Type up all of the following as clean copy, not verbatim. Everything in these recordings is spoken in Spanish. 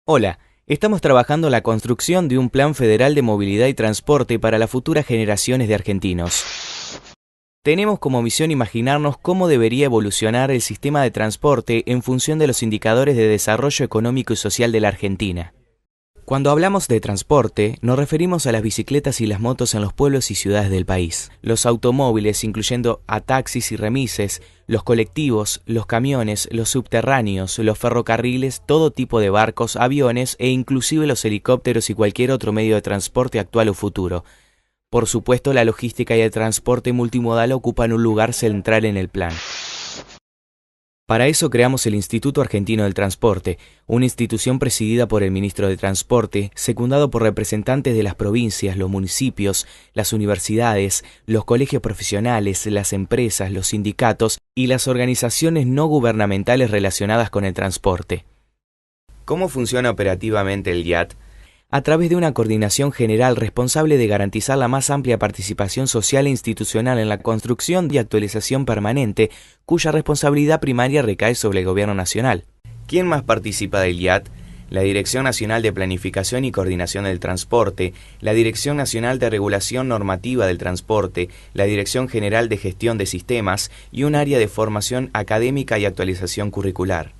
Hola, estamos trabajando en la construcción de un plan federal de movilidad y transporte para las futuras generaciones de argentinos. Tenemos como misión imaginarnos cómo debería evolucionar el sistema de transporte en función de los indicadores de desarrollo económico y social de la Argentina. Cuando hablamos de transporte, nos referimos a las bicicletas y las motos en los pueblos y ciudades del país, los automóviles, incluyendo a taxis y remises, los colectivos, los camiones, los subterráneos, los ferrocarriles, todo tipo de barcos, aviones e inclusive los helicópteros y cualquier otro medio de transporte actual o futuro. Por supuesto, la logística y el transporte multimodal ocupan un lugar central en el plan. Para eso creamos el Instituto Argentino del Transporte, una institución presidida por el ministro de Transporte, secundado por representantes de las provincias, los municipios, las universidades, los colegios profesionales, las empresas, los sindicatos y las organizaciones no gubernamentales relacionadas con el transporte. ¿Cómo funciona operativamente el IAT? A través de una coordinación general responsable de garantizar la más amplia participación social e institucional en la construcción y actualización permanente, cuya responsabilidad primaria recae sobre el Gobierno Nacional. ¿Quién más participa del IAT? La Dirección Nacional de Planificación y Coordinación del Transporte, la Dirección Nacional de Regulación Normativa del Transporte, la Dirección General de Gestión de Sistemas y un área de formación académica y actualización curricular.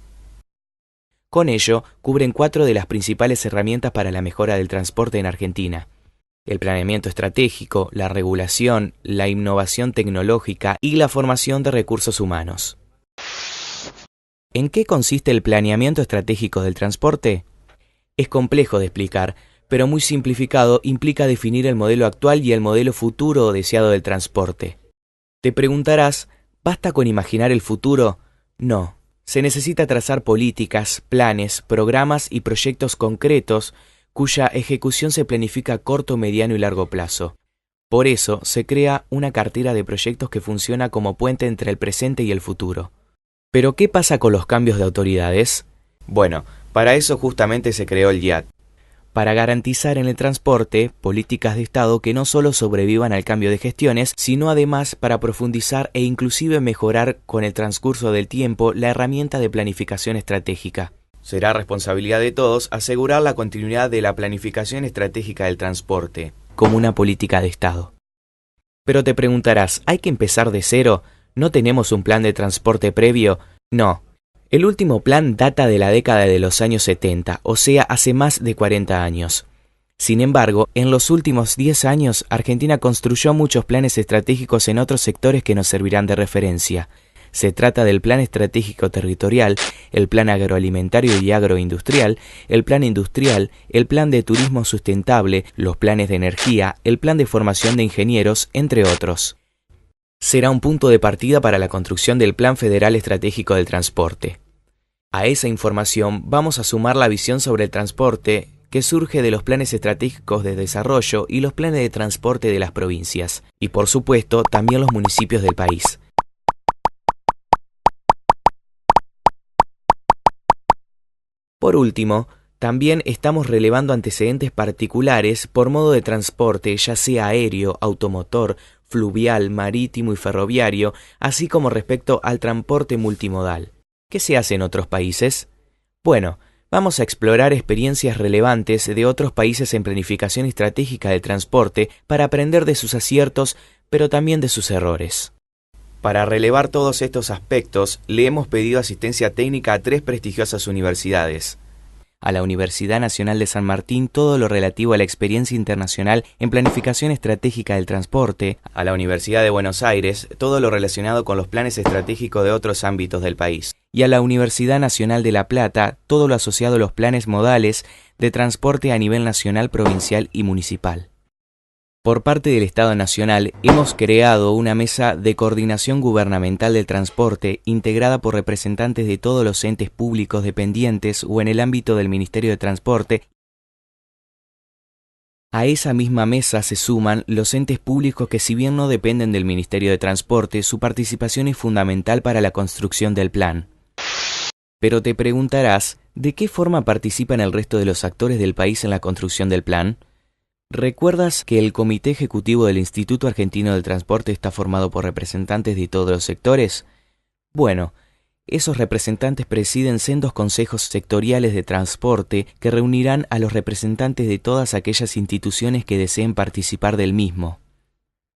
Con ello, cubren 4 de las principales herramientas para la mejora del transporte en Argentina: el planeamiento estratégico, la regulación, la innovación tecnológica y la formación de recursos humanos. ¿En qué consiste el planeamiento estratégico del transporte? Es complejo de explicar, pero muy simplificado implica definir el modelo actual y el modelo futuro o deseado del transporte. Te preguntarás, ¿basta con imaginar el futuro? No. Se necesita trazar políticas, planes, programas y proyectos concretos cuya ejecución se planifica a corto, mediano y largo plazo. Por eso se crea una cartera de proyectos que funciona como puente entre el presente y el futuro. ¿Pero qué pasa con los cambios de autoridades? Bueno, para eso justamente se creó el IAT. Para garantizar en el transporte políticas de Estado que no solo sobrevivan al cambio de gestiones, sino además para profundizar e inclusive mejorar con el transcurso del tiempo la herramienta de planificación estratégica. Será responsabilidad de todos asegurar la continuidad de la planificación estratégica del transporte, como una política de Estado. Pero te preguntarás, ¿hay que empezar de cero? ¿No tenemos un plan de transporte previo? No. El último plan data de la década de los años 70, o sea, hace más de 40 años. Sin embargo, en los últimos 10 años, Argentina construyó muchos planes estratégicos en otros sectores que nos servirán de referencia. Se trata del Plan Estratégico Territorial, el Plan Agroalimentario y Agroindustrial, el Plan Industrial, el Plan de Turismo Sustentable, los planes de energía, el Plan de Formación de Ingenieros, entre otros. Será un punto de partida para la construcción del Plan Federal Estratégico del Transporte. A esa información vamos a sumar la visión sobre el transporte que surge de los planes estratégicos de desarrollo y los planes de transporte de las provincias, y por supuesto también los municipios del país. Por último, también estamos relevando antecedentes particulares por modo de transporte, ya sea aéreo, automotor, fluvial, marítimo y ferroviario, así como respecto al transporte multimodal. ¿Qué se hace en otros países? Bueno, vamos a explorar experiencias relevantes de otros países en planificación estratégica del transporte para aprender de sus aciertos, pero también de sus errores. Para relevar todos estos aspectos, le hemos pedido asistencia técnica a 3 prestigiosas universidades. A la Universidad Nacional de San Martín todo lo relativo a la experiencia internacional en planificación estratégica del transporte, a la Universidad de Buenos Aires todo lo relacionado con los planes estratégicos de otros ámbitos del país, y a la Universidad Nacional de La Plata todo lo asociado a los planes modales de transporte a nivel nacional, provincial y municipal. Por parte del Estado Nacional, hemos creado una mesa de coordinación gubernamental del transporte integrada por representantes de todos los entes públicos dependientes o en el ámbito del Ministerio de Transporte. A esa misma mesa se suman los entes públicos que, si bien no dependen del Ministerio de Transporte, su participación es fundamental para la construcción del plan. Pero te preguntarás, ¿de qué forma participan el resto de los actores del país en la construcción del plan? ¿Recuerdas que el Comité Ejecutivo del Instituto Argentino del Transporte está formado por representantes de todos los sectores? Bueno, Esos representantes presiden sendos consejos sectoriales de transporte que reunirán a los representantes de todas aquellas instituciones que deseen participar del mismo.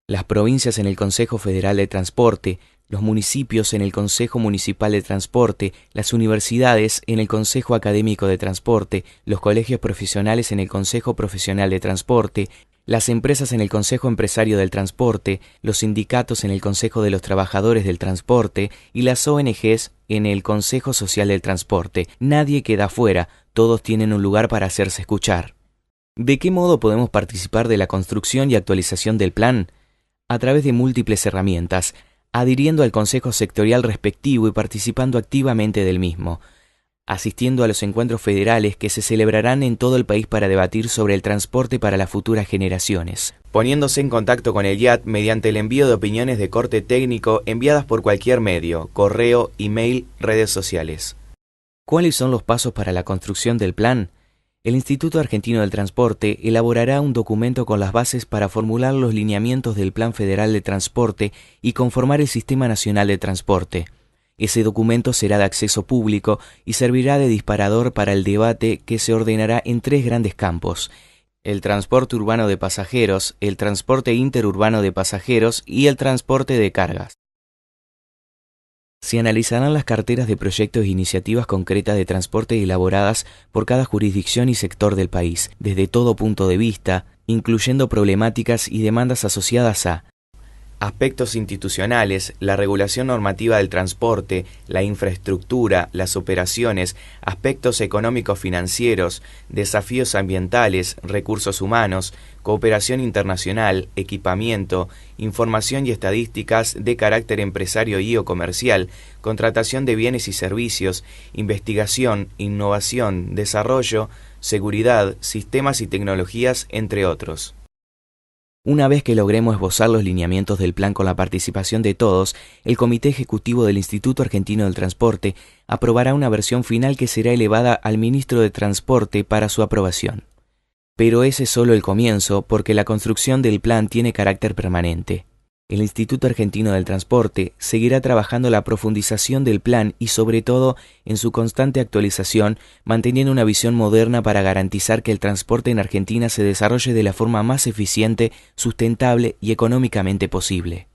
Las provincias en el Consejo Federal de Transporte, los municipios en el Consejo Municipal de Transporte, las universidades en el Consejo Académico de Transporte, los colegios profesionales en el Consejo Profesional de Transporte, las empresas en el Consejo Empresario del Transporte, los sindicatos en el Consejo de los Trabajadores del Transporte y las ONGs en el Consejo Social del Transporte. Nadie queda fuera, todos tienen un lugar para hacerse escuchar. ¿De qué modo podemos participar de la construcción y actualización del plan? A través de múltiples herramientas, adhiriendo al consejo sectorial respectivo y participando activamente del mismo, asistiendo a los encuentros federales que se celebrarán en todo el país para debatir sobre el transporte para las futuras generaciones, poniéndose en contacto con el IAT mediante el envío de opiniones de corte técnico enviadas por cualquier medio, correo, email, redes sociales. ¿Cuáles son los pasos para la construcción del plan? El Instituto Argentino del Transporte elaborará un documento con las bases para formular los lineamientos del Plan Federal de Transporte y conformar el Sistema Nacional de Transporte. Ese documento será de acceso público y servirá de disparador para el debate que se ordenará en 3 grandes campos: el transporte urbano de pasajeros, el transporte interurbano de pasajeros y el transporte de cargas. Se analizarán las carteras de proyectos e iniciativas concretas de transporte elaboradas por cada jurisdicción y sector del país, desde todo punto de vista, incluyendo problemáticas y demandas asociadas a aspectos institucionales, la regulación normativa del transporte, la infraestructura, las operaciones, aspectos económicos financieros, desafíos ambientales, recursos humanos, cooperación internacional, equipamiento, información y estadísticas de carácter empresario y o comercial, contratación de bienes y servicios, investigación, innovación, desarrollo, seguridad, sistemas y tecnologías, entre otros. Una vez que logremos esbozar los lineamientos del plan con la participación de todos, el Comité Ejecutivo del Instituto Argentino del Transporte aprobará una versión final que será elevada al Ministro de Transporte para su aprobación. Pero ese es solo el comienzo, porque la construcción del plan tiene carácter permanente. El Instituto Argentino del Transporte seguirá trabajando la profundización del plan y sobre todo en su constante actualización, manteniendo una visión moderna para garantizar que el transporte en Argentina se desarrolle de la forma más eficiente, sustentable y económicamente posible.